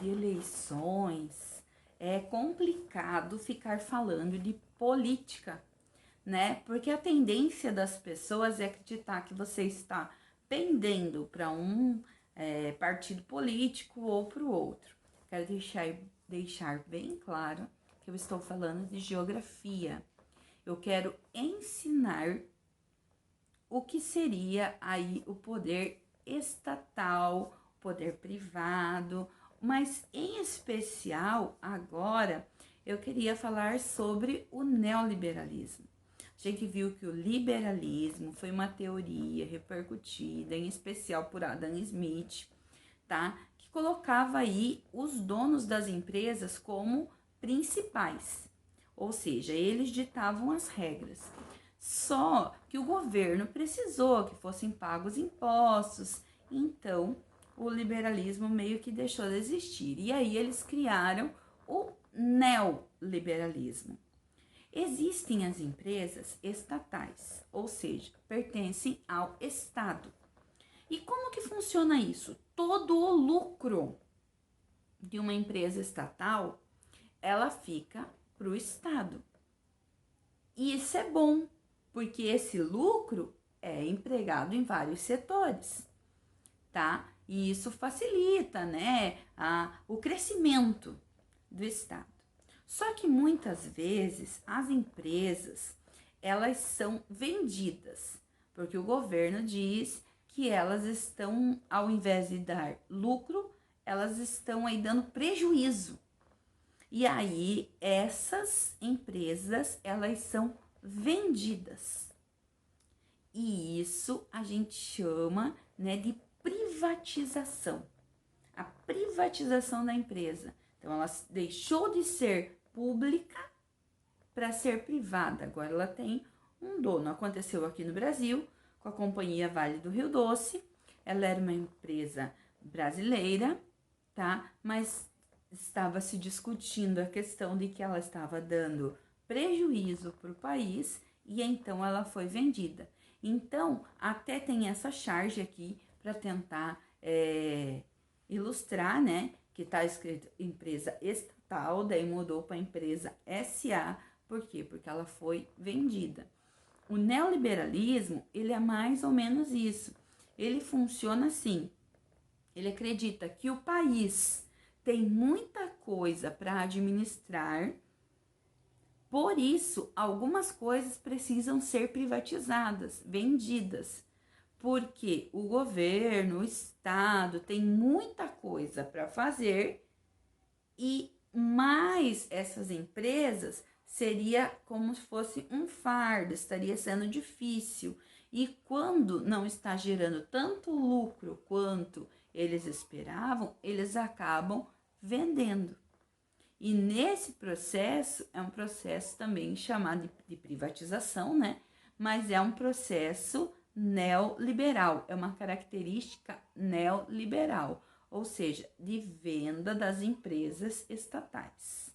de eleições, é complicado ficar falando de política, né? Porque a tendência das pessoas é acreditar que você está pendendo para um partido político ou para o outro. Quero deixar bem claro que eu estou falando de geografia. Eu quero ensinar o que seria aí o poder estatal, poder privado, mas em especial agora eu queria falar sobre o neoliberalismo. A gente viu que o liberalismo foi uma teoria repercutida, em especial por Adam Smith, tá? Que colocava aí os donos das empresas como principais, ou seja, eles ditavam as regras. Só que o governo precisou que fossem pagos impostos, então o liberalismo meio que deixou de existir. E aí eles criaram o neoliberalismo. Existem as empresas estatais, ou seja, pertencem ao Estado. E como que funciona isso? Todo o lucro de uma empresa estatal, ela fica para o Estado. E isso é bom, porque esse lucro é empregado em vários setores, tá? E isso facilita, né, o crescimento do Estado. Só que muitas vezes as empresas, elas são vendidas, porque o governo diz que elas estão, ao invés de dar lucro, elas estão aí dando prejuízo. E aí essas empresas, elas são vendidas. E isso a gente chama, né, de privatização. A privatização da empresa. Então ela deixou de ser pública para ser privada. Agora ela tem um dono. Aconteceu aqui no Brasil com a Companhia Vale do Rio Doce. Ela era uma empresa brasileira, tá? Mas estava se discutindo a questão de que ela estava dando prejuízo para o país e então ela foi vendida. Então, até tem essa charge aqui para tentar ilustrar, né? Que está escrito empresa estatal, daí mudou para empresa SA. Por quê? Porque ela foi vendida. O neoliberalismo, ele é mais ou menos isso. Ele funciona assim. Ele acredita que o país tem muita coisa para administrar, por isso, algumas coisas precisam ser privatizadas, vendidas, porque o governo, o Estado tem muita coisa para fazer e mais essas empresas seria como se fosse um fardo, estaria sendo difícil. E quando não está gerando tanto lucro quanto eles esperavam, eles acabam vendendo. E nesse processo, é um processo também chamado de privatização, né? Mas é um processo neoliberal, é uma característica neoliberal, ou seja, de venda das empresas estatais.